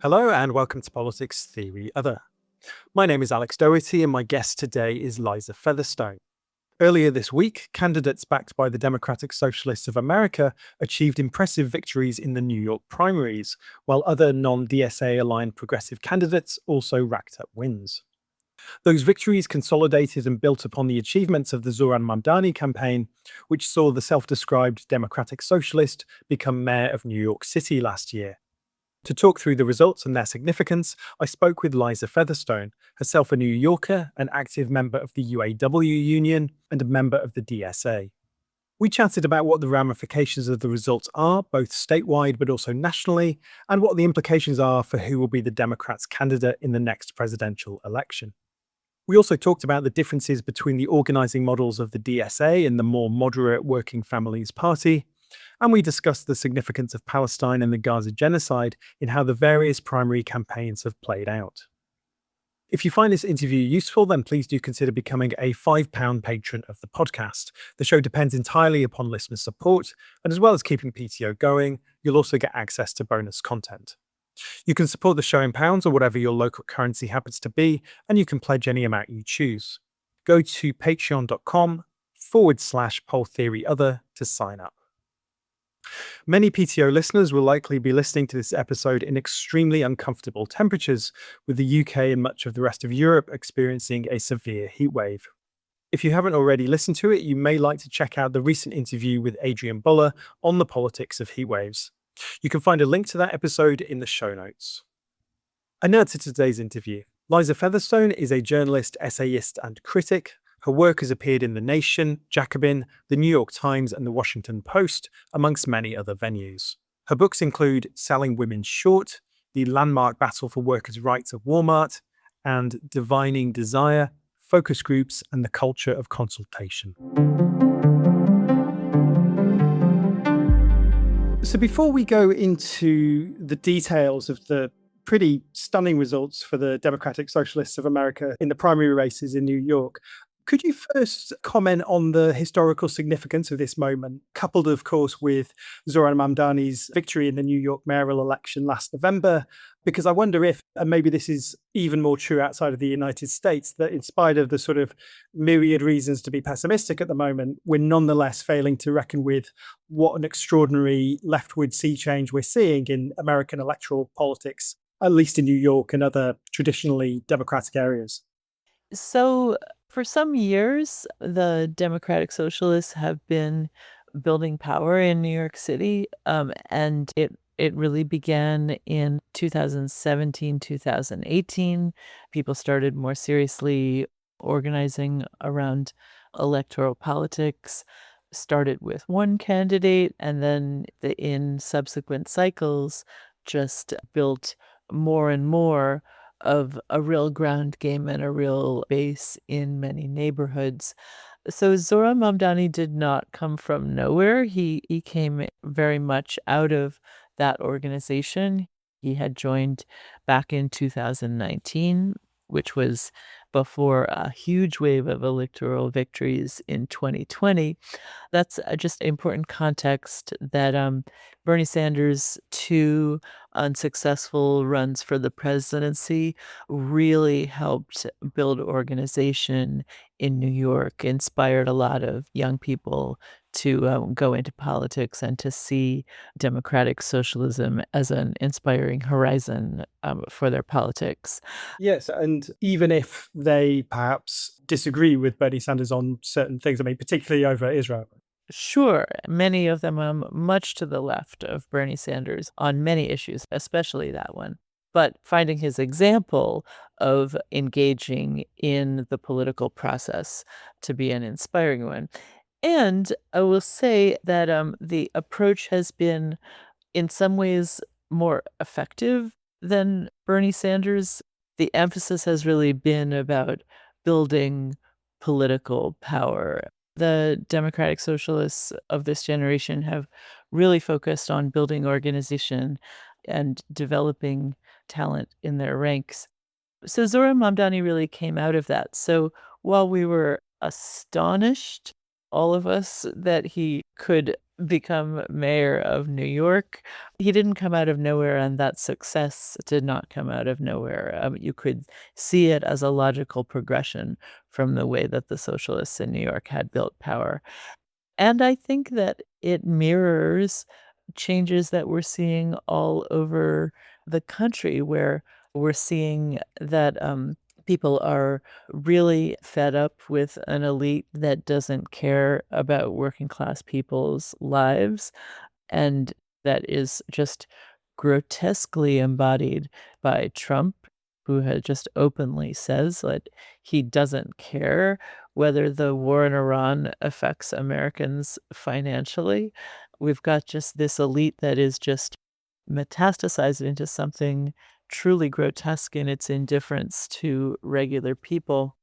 Hello and welcome to Politics Theory Other. My name is Alex Doherty and my guest today is Liza Featherstone. Earlier this week, candidates backed by the Democratic Socialists of America achieved impressive victories in the New York primaries, while other non-DSA aligned progressive candidates also racked up wins. Those victories consolidated and built upon the achievements of the Zoran Mamdani campaign, which saw the self-described Democratic Socialist become mayor of New York City last year. To talk through the results and their significance, I spoke with Liza Featherstone, herself a New Yorker, an active member of the UAW union, and a member of the DSA. We chatted about what the ramifications of the results are, both statewide but also nationally, and what the implications are for who will be the Democrats' candidate in the next presidential election. We also talked about the differences between the organising models of the DSA and the more moderate Working Families Party, and we discussed the significance of Palestine and the Gaza genocide in how the various primary campaigns have played out. If you find this interview useful, then please do consider becoming a £5 patron of the podcast. The show depends entirely upon listener support, and as well as keeping PTO going, you'll also get access to bonus content. You can support the show in pounds or whatever your local currency happens to be, and you can pledge any amount you choose. Go to patreon.com/polltheoryother to sign up. Many PTO listeners will likely be listening to this episode in extremely uncomfortable temperatures, with the UK and much of the rest of Europe experiencing a severe heatwave. If you haven't already listened to it, you may like to check out the recent interview with Adrienne Buller on the politics of heatwaves. You can find a link to that episode in the show notes. And now to today's interview. Liza Featherstone is a journalist, essayist, and critic. Her work has appeared in The Nation, Jacobin, The New York Times, and The Washington Post, amongst many other venues. Her books include Selling Women Short, The Landmark Battle for Workers' Rights at Walmart, and Divining Desire, Focus Groups, and the Culture of Consultation. So before we go into the details of the pretty stunning results for the Democratic Socialists of America in the primary races in New York, could you first comment on the historical significance of this moment, coupled, of course, with Zoran Mamdani's victory in the New York mayoral election last November? Because I wonder if, and maybe this is even more true outside of the United States, that in spite of the sort of myriad reasons to be pessimistic at the moment, we're nonetheless failing to reckon with what an extraordinary leftward sea change we're seeing in American electoral politics, at least in New York and other traditionally democratic areas. So for some years, the Democratic Socialists have been building power in New York City, and it really began in 2017, 2018. People started more seriously organizing around electoral politics, started with one candidate, and then in subsequent cycles just built more and more of a real ground game and a real base in many neighborhoods. So Zoran Mamdani did not come from nowhere. He came very much out of that organization. He had joined back in 2019, which was before a huge wave of electoral victories in 2020. That's just important context that Bernie Sanders' two unsuccessful runs for the presidency really helped build organization in New York, inspired a lot of young people to go into politics and to see democratic socialism as an inspiring horizon for their politics. Yes, and even if they perhaps disagree with Bernie Sanders on certain things, I mean, particularly over Israel. Sure, many of them are much to the left of Bernie Sanders on many issues, especially that one. But finding his example of engaging in the political process to be an inspiring one. And I will say that the approach has been, in some ways, more effective than Bernie Sanders. The emphasis has really been about building political power. The Democratic Socialists of this generation have really focused on building organization and developing talent in their ranks. So Zoran Mamdani really came out of that. So while we were astonished, all of us, that he could become mayor of New York. He didn't come out of nowhere, and that success did not come out of nowhere. You could see it as a logical progression from the way that the socialists in New York had built power. And I think that it mirrors changes that we're seeing all over the country, where we're seeing that people are really fed up with an elite that doesn't care about working class people's lives, and that is just grotesquely embodied by Trump, who had just openly says that he doesn't care whether the war in Iran affects Americans financially. We've got just this elite that is just metastasized into something truly grotesque in its indifference to regular people.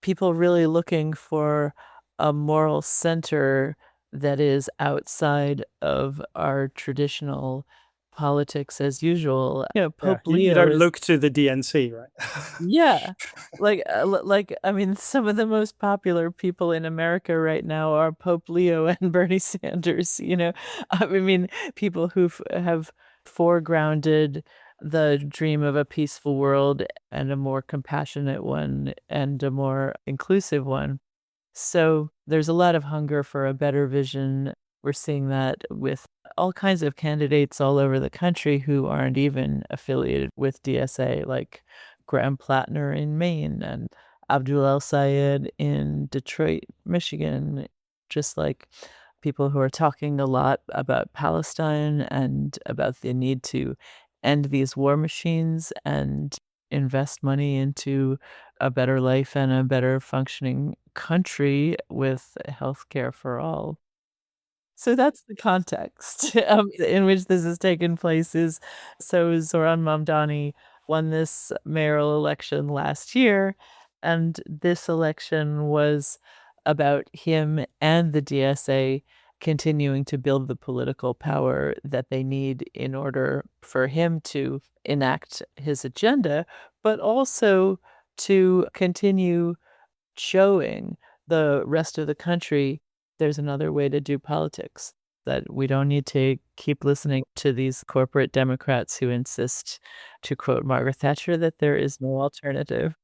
People really looking for a moral center that is outside of our traditional politics as usual. Yeah, Pope you Leo don't is look to the DNC, right? yeah. I mean, some of the most popular people in America right now are Pope Leo and Bernie Sanders, you know? I mean, people who have foregrounded the dream of a peaceful world and a more compassionate one and a more inclusive one. So there's a lot of hunger for a better vision. We're seeing that with all kinds of candidates all over the country who aren't even affiliated with DSA, like Graham Plattner in Maine and Abdul El Sayed in Detroit, Michigan, just like people who are talking a lot about Palestine and about the need to end these war machines and invest money into a better life and a better functioning country with healthcare for all. So that's the context, in which this has taken place is so Zoran Mamdani won this mayoral election last year, and this election was about him and the DSA continuing to build the political power that they need in order for him to enact his agenda, but also to continue showing the rest of the country there's another way to do politics, that we don't need to keep listening to these corporate Democrats who insist, to quote Margaret Thatcher, that there is no alternative.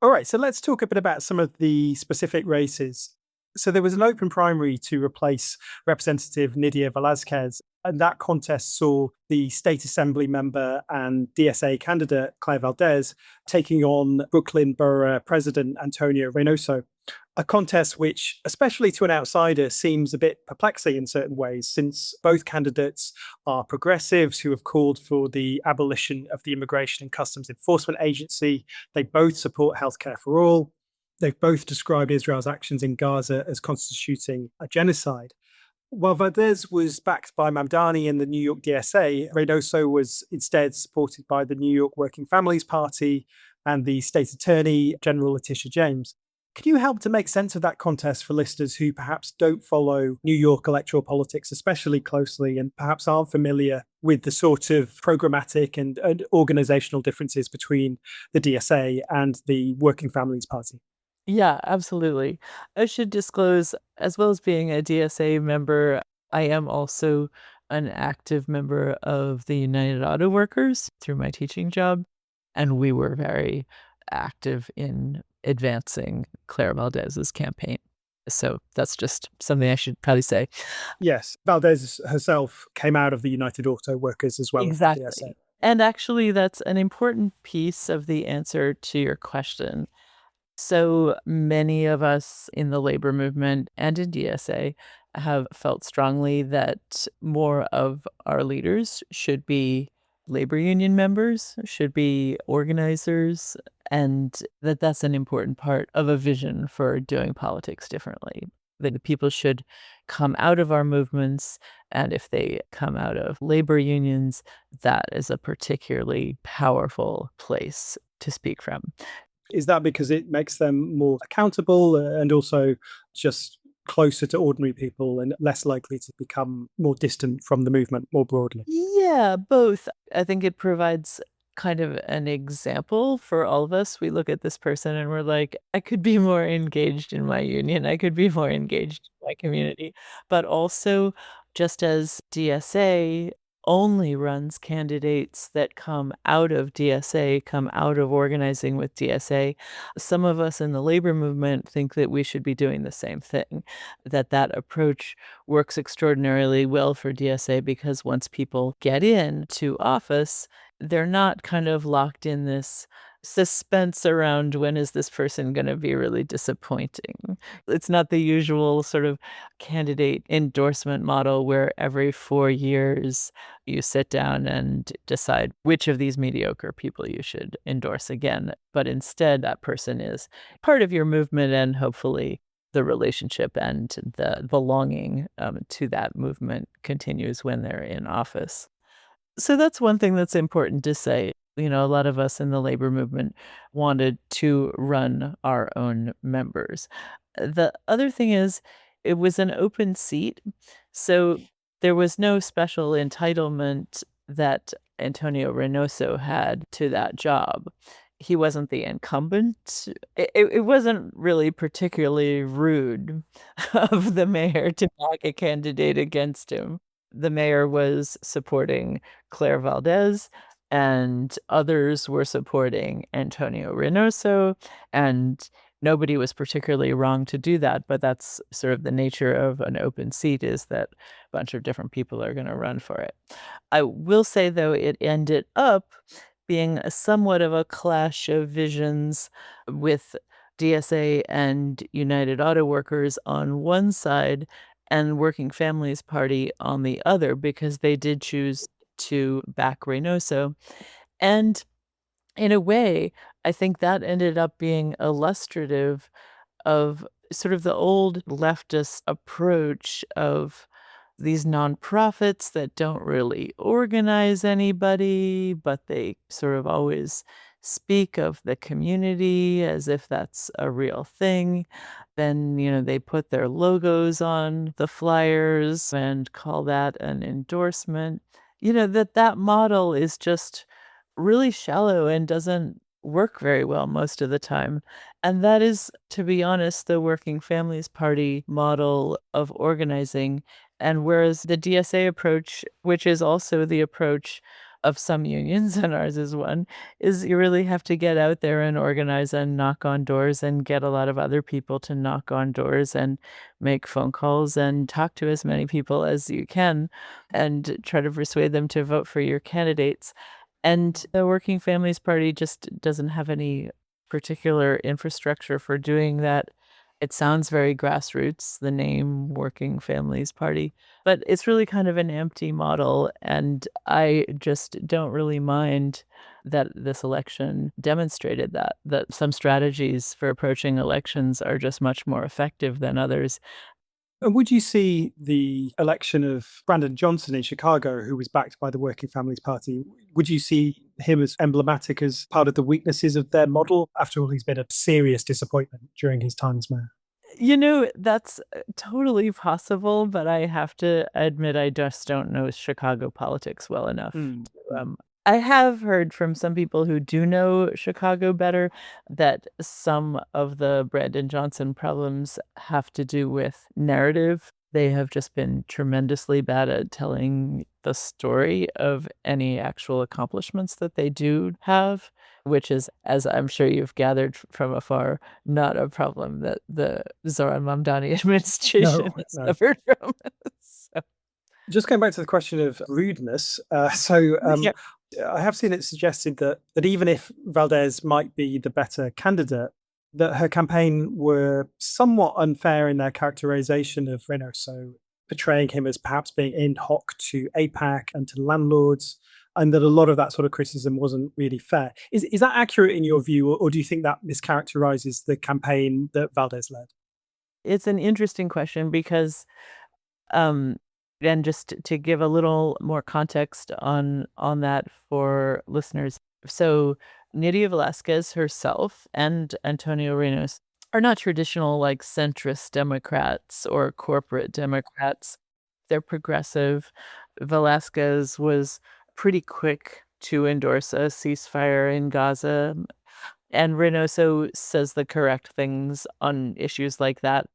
All right, so let's talk a bit about some of the specific races. So there was an open primary to replace Representative Nydia Velázquez, and that contest saw the state assembly member and DSA candidate Claire Valdez taking on Brooklyn Borough President Antonio Reynoso. A contest which, especially to an outsider, seems a bit perplexing in certain ways, since both candidates are progressives who have called for the abolition of the Immigration and Customs Enforcement Agency. They both support healthcare for all. They've both described Israel's actions in Gaza as constituting a genocide. While Valdez was backed by Mamdani and the New York DSA, Reynoso was instead supported by the New York Working Families Party and the state attorney, General Letitia James. Can you help to make sense of that contest for listeners who perhaps don't follow New York electoral politics especially closely and perhaps aren't familiar with the sort of programmatic and organizational differences between the DSA and the Working Families Party? Yeah, absolutely. I should disclose, as well as being a DSA member, I am also an active member of the United Auto Workers through my teaching job, and we were very active in advancing Claire Valdez's campaign. So that's just something I should probably say. Yes, Valdez herself came out of the United Auto Workers as well as the DSA. Exactly. And actually, that's an important piece of the answer to your question. So many of us in the labor movement and in DSA have felt strongly that more of our leaders should be labor union members, should be organizers, and that that's an important part of a vision for doing politics differently. That the people should come out of our movements, and if they come out of labor unions, that is a particularly powerful place to speak from. Is that because it makes them more accountable and also just closer to ordinary people and less likely to become more distant from the movement more broadly? Yeah, both. I think it provides kind of an example for all of us. We look at this person and we're like, I could be more engaged in my union. I could be more engaged in my community. But also, just as DSA only runs candidates that come out of DSA, come out of organizing with DSA, some of us in the labor movement think that we should be doing the same thing, that that approach works extraordinarily well for DSA because once people get into office, they're not kind of locked in this suspense around when is this person going to be really disappointing. It's not the usual sort of candidate endorsement model where every 4 years you sit down and decide which of these mediocre people you should endorse again. But instead, that person is part of your movement, and hopefully the relationship and the belonging to that movement continues when they're in office. So that's one thing that's important to say. You know, a lot of us in the labor movement wanted to run our own members. The other thing is, it was an open seat. So there was no special entitlement that Antonio Reynoso had to that job. He wasn't the incumbent. It wasn't really particularly rude of the mayor to back a candidate against him. The mayor was supporting Claire Valdez, and others were supporting Antonio Reynoso, and nobody was particularly wrong to do that, but that's sort of the nature of an open seat, is that a bunch of different people are gonna run for it. I will say, though, it ended up being a somewhat of a clash of visions with DSA and United Auto Workers on one side and Working Families Party on the other, because they did choose to back Reynoso. And in a way, I think that ended up being illustrative of sort of the old leftist approach of these nonprofits that don't really organize anybody, but they sort of always speak of the community as if that's a real thing. Then, you know, they put their logos on the flyers and call that an endorsement. You know, that model is just really shallow and doesn't work very well most of the time. And that is, to be honest, the Working Families Party model of organizing. And whereas the DSA approach, which is also the approach of some unions, and ours is one, is you really have to get out there and organize and knock on doors and get a lot of other people to knock on doors and make phone calls and talk to as many people as you can and try to persuade them to vote for your candidates. And the Working Families Party just doesn't have any particular infrastructure for doing that. It sounds very grassroots, the name Working Families Party, but it's really kind of an empty model, and I just don't really mind that this election demonstrated that some strategies for approaching elections are just much more effective than others. And would you see the election of Brandon Johnson in Chicago, who was backed by the Working Families Party, would you see him as emblematic as part of the weaknesses of their model? After all, he's been a serious disappointment during his time as mayor. You know, that's totally possible, but I have to admit I just don't know Chicago politics well enough. Mm. I have heard from some people who do know Chicago better that some of the Brandon Johnson problems have to do with narrative. They have just been tremendously bad at telling the story of any actual accomplishments that they do have, which is, as I'm sure you've gathered from afar, not a problem that the Zoran Mamdani administration has No. suffered from. So, Just going back to the question of rudeness, yeah. I have seen it suggested that even if Valdez might be the better candidate, that her campaign were somewhat unfair in their characterization of Reynoso, portraying him as perhaps being in hoc to APAC and to landlords, and that a lot of that sort of criticism wasn't really fair. Is that accurate in your view, or do you think that mischaracterizes the campaign that Valdez led? It's an interesting question because Um, and just to give a little more context on that for listeners. So Nydia Velázquez herself and Antonio Reynos are not traditional like centrist Democrats or corporate Democrats. They're progressive. Velázquez was pretty quick to endorse a ceasefire in Gaza. And Reynoso says the correct things on issues like that.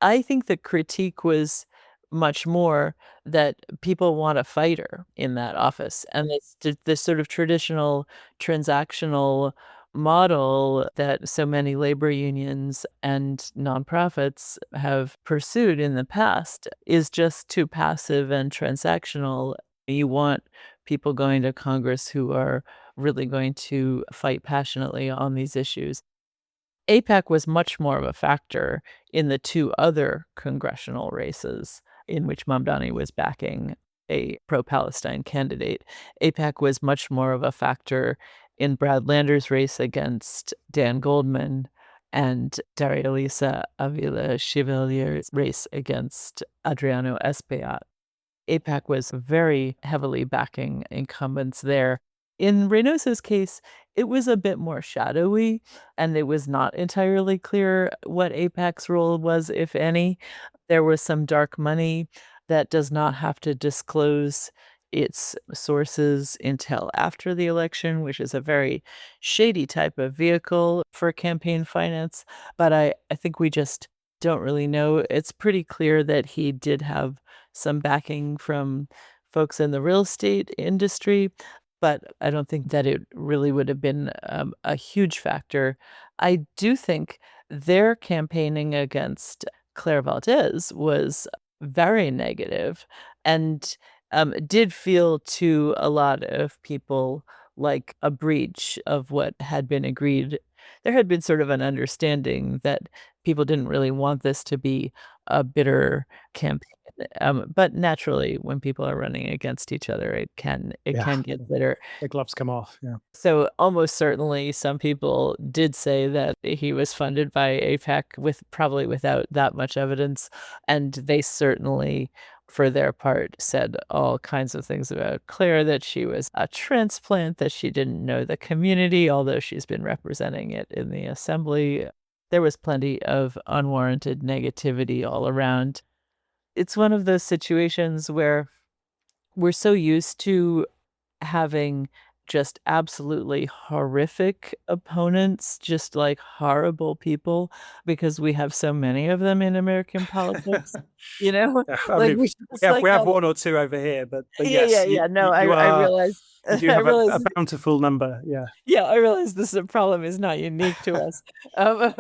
I think the critique was much more that people want a fighter in that office, and it's this sort of traditional transactional model that so many labor unions and nonprofits have pursued in the past is just too passive and transactional. You want people going to Congress who are really going to fight passionately on these issues. AIPAC was much more of a factor in the two other congressional races in which Mamdani was backing a pro-Palestine candidate. AIPAC was much more of a factor in Brad Lander's race against Dan Goldman and Daria Lisa Avila Chevalier's race against Adriano Espaillat. AIPAC was very heavily backing incumbents there. In Reynoso's case, it was a bit more shadowy, and it was not entirely clear what AIPAC's role was, if any. There was some dark money that does not have to disclose its sources until after the election, which is a very shady type of vehicle for campaign finance. But I think we just don't really know. It's pretty clear that he did have some backing from folks in the real estate industry, but I don't think that it really would have been a huge factor. I do think their campaigning against Claire Valdez was very negative and did feel to a lot of people like a breach of what had been agreed. There had been sort of an understanding that people didn't really want this to be a bitter campaign. But naturally, when people are running against each other, it Yeah, can get bitter. the gloves come off. Yeah. So almost certainly, some people did say that he was funded by AIPAC with probably without that much evidence, and they certainly, for their part, said all kinds of things about Claire, that she was a transplant, that she didn't know the community, although she's been representing it in the assembly. There was plenty of unwarranted negativity all around. It's one of those situations where we're so used to having just absolutely horrific opponents, just like horrible people, because we have so many of them in American politics, you know? Yeah, I Like, mean, we just like we have have one or two over here, but yeah, yeah, yes, yeah, no, you I are realize you do I have realize a bountiful number. Yeah. yeah, I realize this is a problem is not unique to us. Um,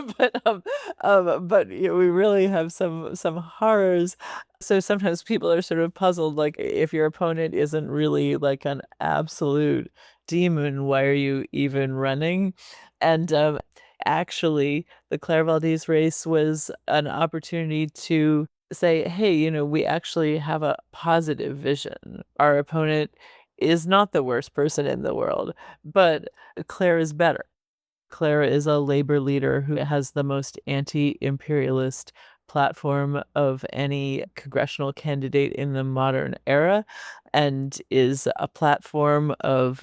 but yeah, we really have some horrors. So sometimes people are sort of puzzled, like if your opponent isn't really like an absolute demon, why are you even running? And actually, the Claire Valdez race was an opportunity to say, hey, we actually have a positive vision. Our opponent is not the worst person in the world, but Claire is better. Claire is a labor leader who has the most anti-imperialist platform of any congressional candidate in the modern era and is a platform of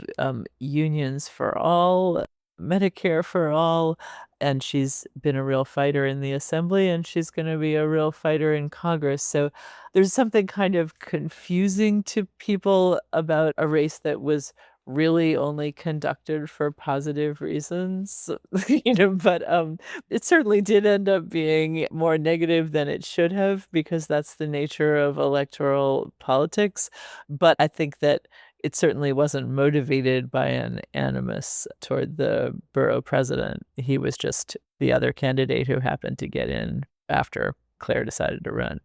unions for all, Medicare for all, and she's been a real fighter in the assembly and she's going to be a real fighter in Congress. So there's something kind of confusing to people about a race that was really only conducted for positive reasons, but it certainly did end up being more negative than it should have because that's the nature of electoral politics. But I think that it certainly wasn't motivated by an animus toward the borough president. He was just the other candidate who happened to get in after Claire decided to run.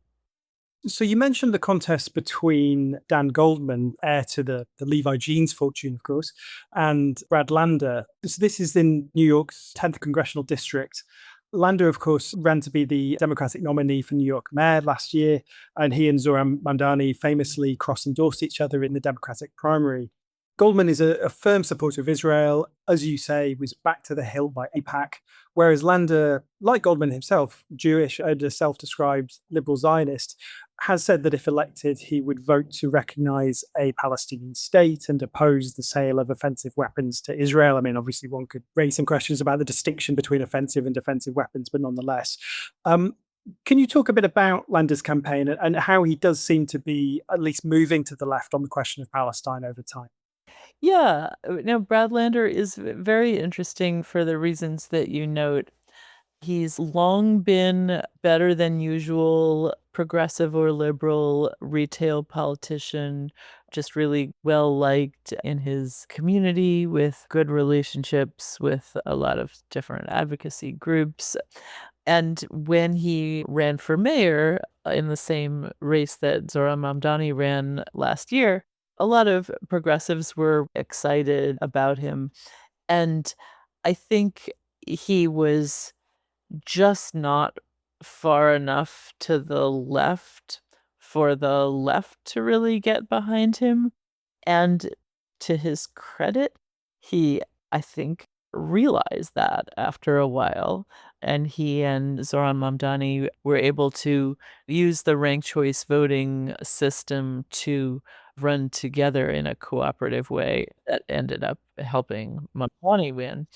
So you mentioned the contest between Dan Goldman, heir to the Levi Jeans fortune, of course, and Brad Lander. So this is in New York's 10th congressional district. Lander, of course, ran to be the Democratic nominee for New York mayor last year, and he and Zoran Mamdani famously cross-endorsed each other in the Democratic primary. Goldman is a firm supporter of Israel, as you say, was backed to the hill by AIPAC, whereas Lander, like Goldman himself, Jewish and a self-described liberal Zionist, has said that if elected, he would vote to recognize a Palestinian state and oppose the sale of offensive weapons to Israel. I mean, obviously, one could raise some questions about the distinction between offensive and defensive weapons, but nonetheless. Can you talk a bit about Lander's campaign and how he does seem to be at least moving to the left on the question of Palestine over time? Yeah, no, Brad Lander is very interesting for the reasons that you note. He's long been better than usual progressive or liberal retail politician, just really well liked in his community with good relationships with a lot of different advocacy groups. And when he ran for mayor in the same race that Zohran Mamdani ran last year, a lot of progressives were excited about him. And I think he was just not far enough to the left for the left to really get behind him. And to his credit, he, I think, realized that after a while. And he and Zohran Mamdani were able to use the ranked choice voting system to run together in a cooperative way that ended up helping Mamdani win.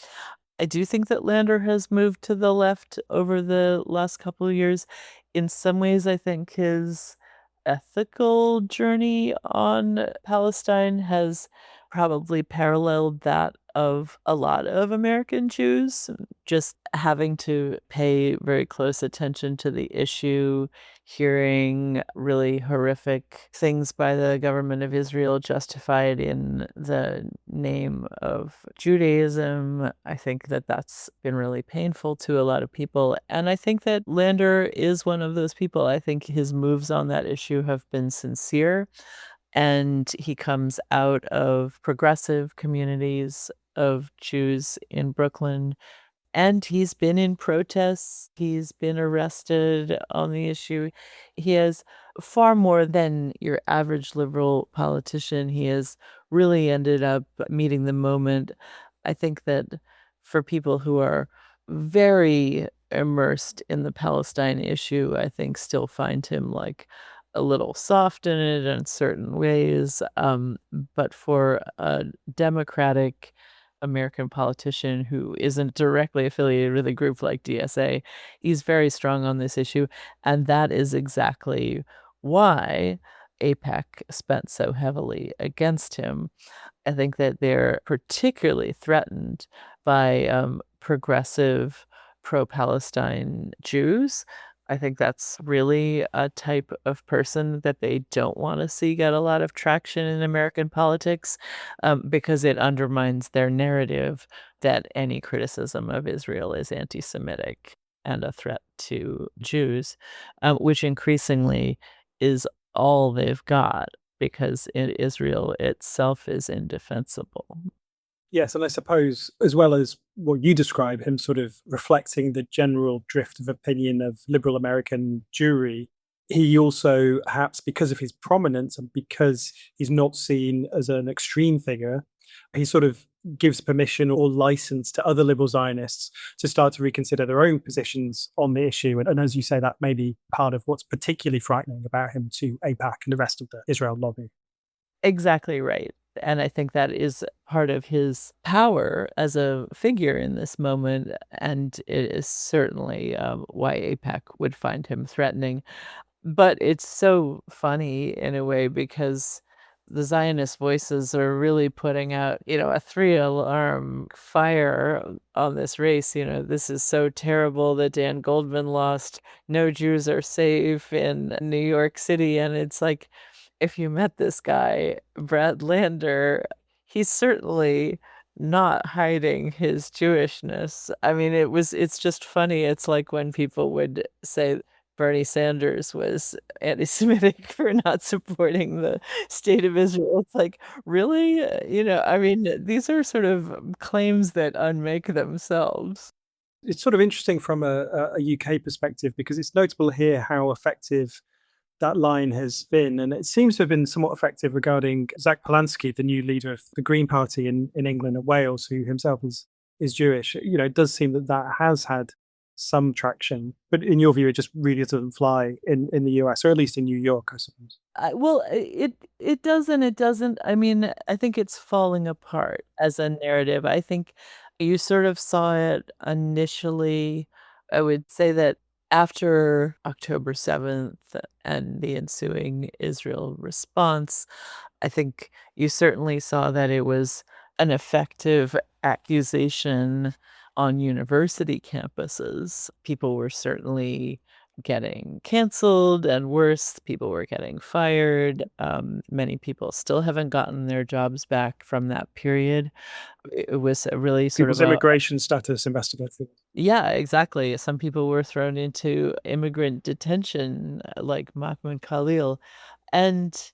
I do think that Lander has moved to the left over the last couple of years. In some ways, I think his ethical journey on Palestine has probably paralleled that of a lot of American Jews, just having to pay very close attention to the issue, hearing really horrific things by the government of Israel justified in the name of Judaism. I think that that's been really painful to a lot of people. And I think that Lander is one of those people. I think his moves on that issue have been sincere. And he comes out of progressive communities of Jews in Brooklyn, and he's been in protests, he's been arrested on the issue. He has far more than your average liberal politician. He has really ended up meeting the moment. I think that for people who are very immersed in the Palestine issue, I think still find him, like, a little soft in it in certain ways, but for a Democratic American politician who isn't directly affiliated with a group like DSA. He's very strong on this issue, and that is exactly why AIPAC spent so heavily against him. I think that they're particularly threatened by progressive pro-Palestine Jews. I think that's really a type of person that they don't want to see get a lot of traction in American politics, because it undermines their narrative that any criticism of Israel is anti-Semitic and a threat to Jews, which increasingly is all they've got because Israel itself is indefensible. Yes, and I suppose, as well as what you describe, him sort of reflecting the general drift of opinion of liberal American Jewry, he also, perhaps because of his prominence and because he's not seen as an extreme figure, he sort of gives permission or license to other liberal Zionists to start to reconsider their own positions on the issue. And as you say, that may be part of what's particularly frightening about him to AIPAC and the rest of the Israel lobby. Exactly right. And I think that is part of his power as a figure in this moment, and it is certainly why AIPAC would find him threatening. But it's so funny in a way because the Zionist voices are really putting out, a three-alarm fire on this race. This is so terrible that Dan Goldman lost. No Jews are safe in New York City. And it's like, if you met this guy, Brad Lander, he's certainly not hiding his Jewishness. I mean, it's just funny. It's like when people would say Bernie Sanders was anti-Semitic for not supporting the state of Israel. It's like, really? I mean, these are sort of claims that unmake themselves. It's sort of interesting from a UK perspective because it's notable here how effective that line has been, and it seems to have been somewhat effective regarding Zach Polanski, the new leader of the Green Party in England and Wales, who himself is Jewish. It does seem that that has had some traction, but in your view, it just really doesn't fly in the US, or at least in New York, I suppose. Well, it does and it doesn't. I mean, I think it's falling apart as a narrative. I think you sort of saw it initially. I would say that after October 7th and the ensuing Israel response, I think you certainly saw that it was an effective accusation on university campuses. People were certainly getting canceled, and worse, people were getting fired. Many people still haven't gotten their jobs back from that period. It was a really sort People's of a immigration status investigated. yeah, exactly. Some people were thrown into immigrant detention, like Mahmoud Khalil. And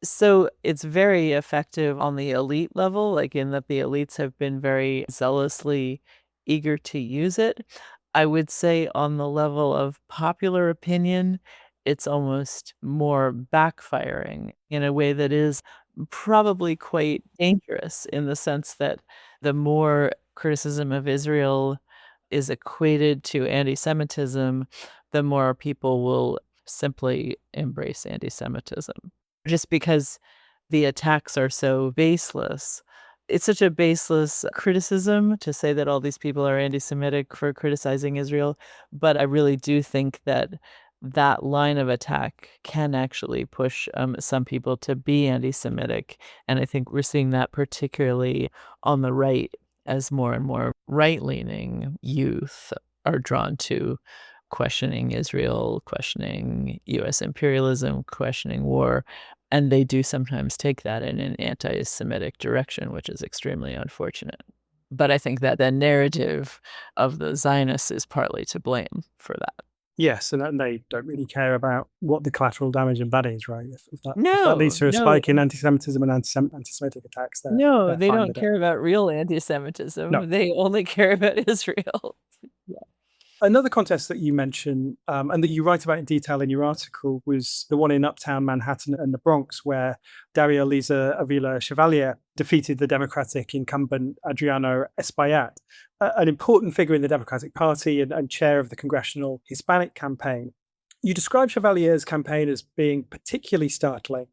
so it's very effective on the elite level, like in that the elites have been very zealously eager to use it. I would say on the level of popular opinion, it's almost more backfiring in a way that is probably quite dangerous in the sense that the more criticism of Israel is equated to anti-Semitism, the more people will simply embrace anti-Semitism just because the attacks are so baseless. It's such a baseless criticism to say that all these people are anti-Semitic for criticizing Israel, but I really do think that that line of attack can actually push some people to be anti-Semitic, and I think we're seeing that particularly on the right as more and more right-leaning youth are drawn to questioning Israel, questioning US imperialism, questioning war, and they do sometimes take that in an anti-Semitic direction, which is extremely unfortunate. But I think that the narrative of the Zionists is partly to blame for that. Yes, and they don't really care about what the collateral damage of that is, right? If that leads No, to a no, spike in anti-Semitism and anti-Semitic attacks, no, they're they fine don't with it. care about real No. anti-Semitism. They only care about Israel. Yeah. Another contest that you mention and that you write about in detail in your article was the one in Uptown Manhattan and the Bronx, where Daria Liza Avila Chevalier defeated the Democratic incumbent Adriano Espaillat, an important figure in the Democratic Party and chair of the Congressional Hispanic Campaign. You describe Chevalier's campaign as being particularly startling,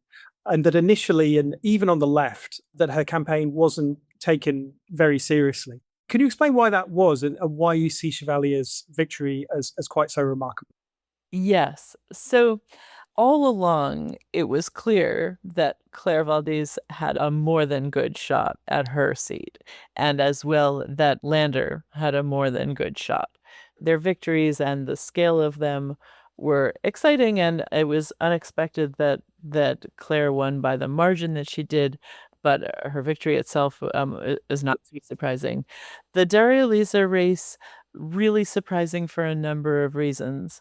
and that initially, and even on the left, that her campaign wasn't taken very seriously. Can you explain why that was and why you see Chevalier's victory as quite so remarkable? Yes. So all along, it was clear that Claire Valdez had a more than good shot at her seat, and as well that Lander had a more than good shot. Their victories and the scale of them were exciting, and it was unexpected that Claire won by the margin that she did, but her victory itself is not too surprising. The Daria Lisa race really surprising for a number of reasons.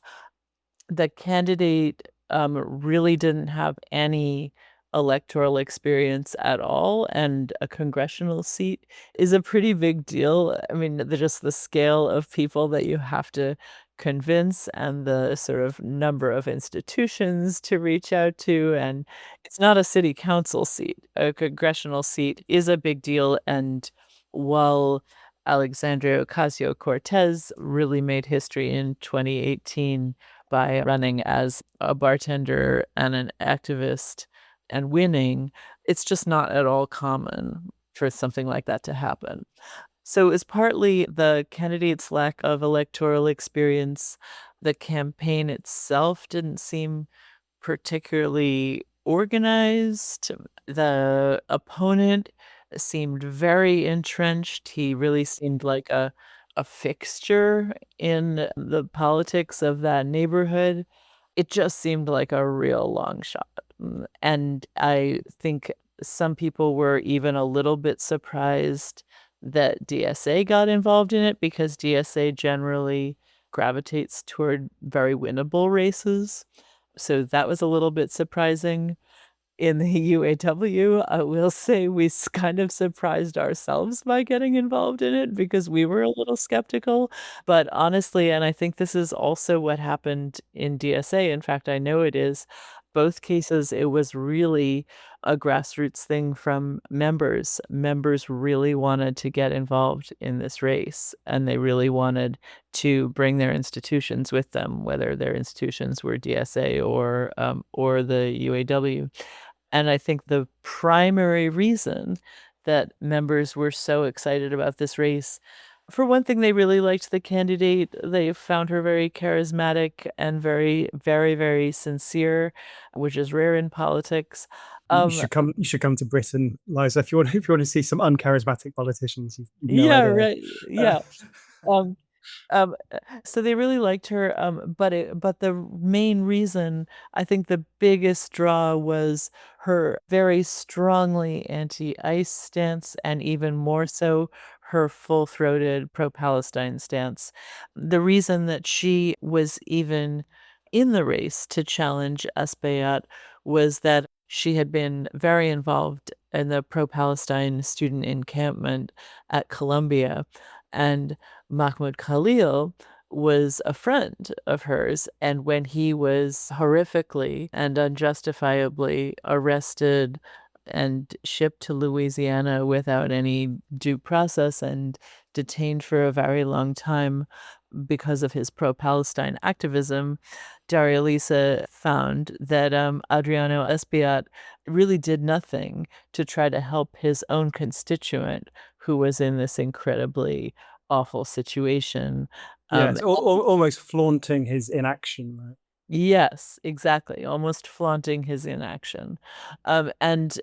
The candidate, really didn't have any electoral experience at all, and a congressional seat is a pretty big deal. I mean, just the scale of people that you have to convince and the sort of number of institutions to reach out to, and it's not a city council seat. A congressional seat is a big deal, and while Alexandria Ocasio-Cortez really made history in 2018 by running as a bartender and an activist and winning, it's just not at all common for something like that to happen. So it's partly the candidate's lack of electoral experience. The campaign itself didn't seem particularly organized. The opponent seemed very entrenched. He really seemed like a fixture in the politics of that neighborhood. It just seemed like a real long shot. And I think some people were even a little bit surprised that DSA got involved in it because DSA generally gravitates toward very winnable races. So that was a little bit surprising. In the UAW, I will say kind of surprised ourselves by getting involved in it because we were a little skeptical. But honestly, and I think this is also what happened in DSA. In fact, I know it is. Both cases, it was really a grassroots thing from members. Members really wanted to get involved in this race, and they really wanted to bring their institutions with them, whether their institutions were DSA or the UAW. And I think the primary reason that members were so excited about this race, for one thing, they really liked the candidate. They found her very charismatic and very, very, very sincere, which is rare in politics. You Um, should come. You should come to Britain, Liza. If you want to see some uncharismatic politicians, you've no yeah, idea. right. Uh, Yeah. Um, so they really liked her, but the main reason, I think the biggest draw was her very strongly anti-ICE stance, and even more so, her full-throated pro-Palestine stance. The reason that she was even in the race to challenge Espaillat was that she had been very involved in the pro-Palestine student encampment at Columbia, and Mahmoud Khalil was a friend of hers, and when he was horrifically and unjustifiably arrested and shipped to Louisiana without any due process and detained for a very long time because of his pro-Palestine activism, Daria Lisa found that Adriano Espaillat really did nothing to try to help his own constituent who was in this incredibly awful situation. yes, almost flaunting his inaction. Right? Yes, exactly, almost flaunting his inaction. And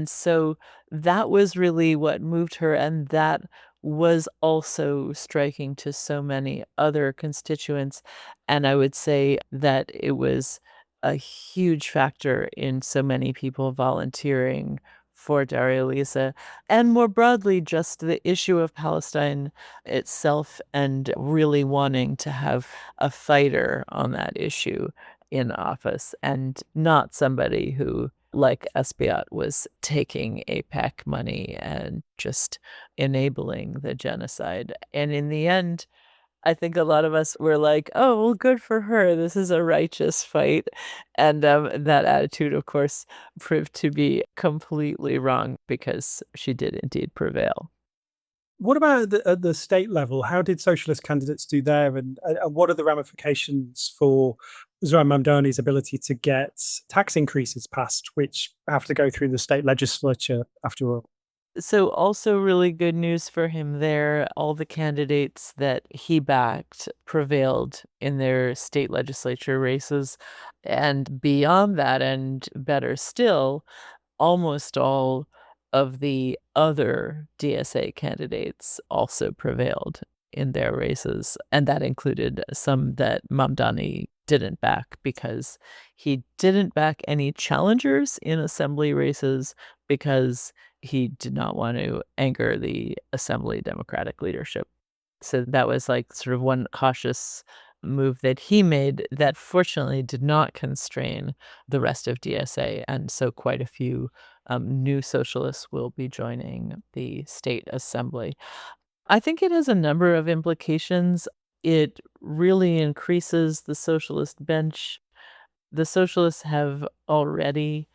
so that was really what moved her, and that was also striking to so many other constituents, and I would say that it was a huge factor in so many people volunteering for Daria Lisa, and more broadly, just the issue of Palestine itself and really wanting to have a fighter on that issue in office, and not somebody who, like Espaillat, was taking AIPAC money and just enabling the genocide. And in the end, I think a lot of us were like, "Oh, well, good for her. This is a righteous fight." And that attitude, of course, proved to be completely wrong because she did indeed prevail. What about at the state level? How did socialist candidates do there, and what are the ramifications for Zoran Mamdani's ability to get tax increases passed, which have to go through the state legislature after all? So also really good news for him there. All the candidates that he backed prevailed in their state legislature races. And beyond that, and better still, almost all of the other DSA candidates also prevailed in their races, and that included some that Mamdani didn't back because he didn't back any challengers in assembly races because he did not want to anger the assembly Democratic leadership. So that was like sort of one cautious move that he made that fortunately did not constrain the rest of DSA. And so quite a few new socialists will be joining the state assembly. I think it has a number of implications. It really increases the socialist bench. The socialists have already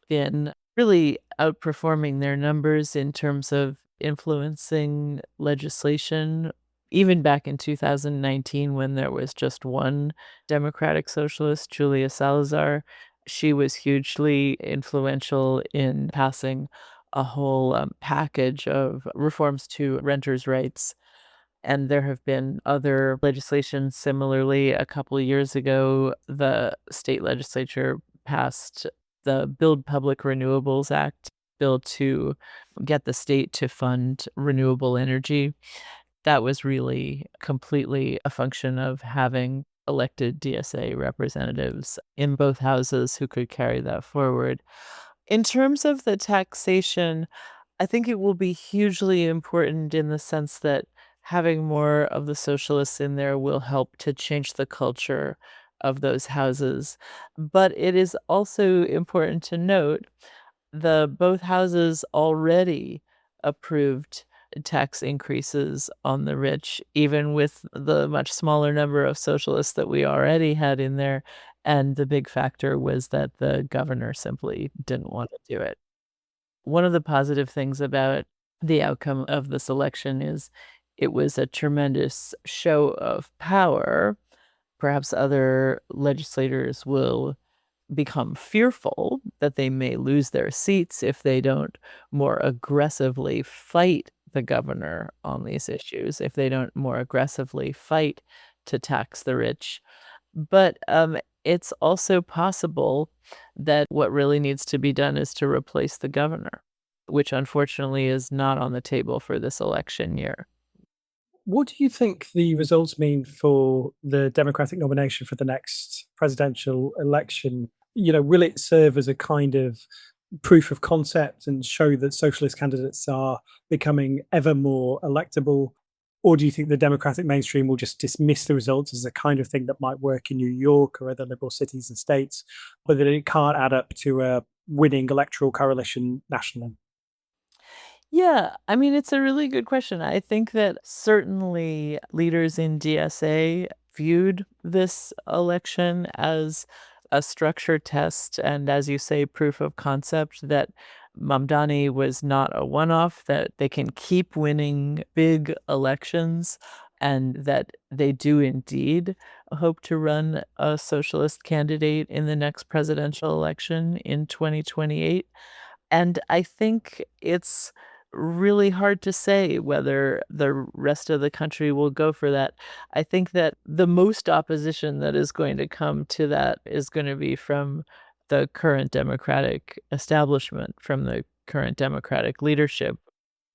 been really outperforming their numbers in terms of influencing legislation. Even back in 2019, when there was just one Democratic Socialist, Julia Salazar, she was hugely influential in passing a whole package of reforms to renters' rights. And there have been other legislation similarly. A couple of years ago, the state legislature passed the Build Public Renewables Act bill to get the state to fund renewable energy. That was really completely a function of having elected DSA representatives in both houses who could carry that forward. In terms of the taxation, I think it will be hugely important in the sense that having more of the socialists in there will help to change the culture of those houses. But it is also important to note the both houses already approved tax increases on the rich, even with the much smaller number of socialists that we already had in there. And the big factor was that the governor simply didn't want to do it. One of the positive things about the outcome of this election is it was a tremendous show of power. Perhaps other legislators will become fearful that they may lose their seats if they don't more aggressively fight the governor on these issues, if they don't more aggressively fight to tax the rich. But it's also possible that what really needs to be done is to replace the governor, which unfortunately is not on the table for this election year. What do you think the results mean for the Democratic nomination for the next presidential election? Will it serve as a kind of proof of concept and show that socialist candidates are becoming ever more electable? Or do you think the Democratic mainstream will just dismiss the results as a kind of thing that might work in New York or other liberal cities and states, but that it can't add up to a winning electoral coalition nationally? Yeah, I mean, it's a really good question. I think that certainly leaders in DSA viewed this election as a structure test and, as you say, proof of concept that Mamdani was not a one-off, that they can keep winning big elections, and that they do indeed hope to run a socialist candidate in the next presidential election in 2028. And I think it's really hard to say whether the rest of the country will go for that. I think that the most opposition that is going to come to that is gonna be from the current Democratic establishment, from the current Democratic leadership.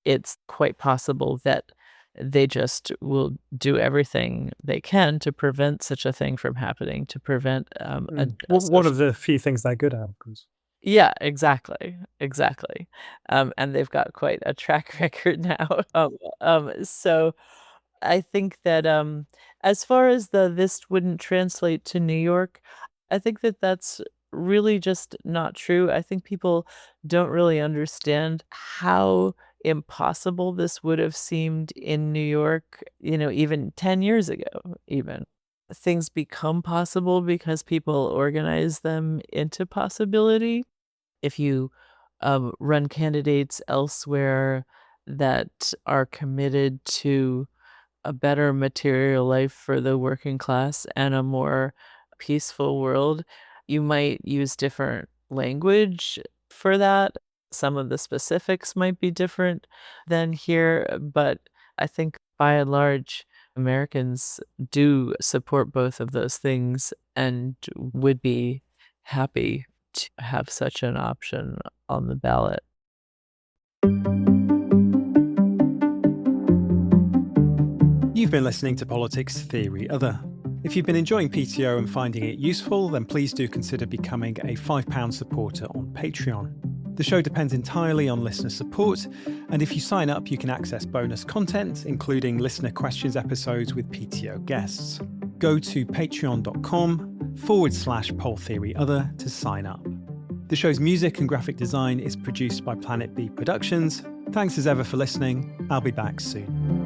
It's quite possible that they just will do everything they can to prevent such a thing from happening, to prevent, a One social. of the few things they're good at, of course. Yeah, exactly, exactly. And they've got quite a track record now. So I think that, as far as this wouldn't translate to New York, I think that that's really just not true. I think people don't really understand how impossible this would have seemed in New York, even 10 years ago, even. Things become possible because people organize them into possibility. If you run candidates elsewhere that are committed to a better material life for the working class and a more peaceful world, you might use different language for that. Some of the specifics might be different than here, but I think by and large, Americans do support both of those things and would be happy to have such an option on the ballot. You've been listening to Politics Theory Other. If you've been enjoying PTO and finding it useful, then please do consider becoming a £5 supporter on Patreon. The show depends entirely on listener support, and if you sign up, you can access bonus content, including listener questions episodes with PTO guests. Go to patreon.com/polltheoryother to sign up. The show's music and graphic design is produced by Planet B Productions. Thanks as ever for listening. I'll be back soon.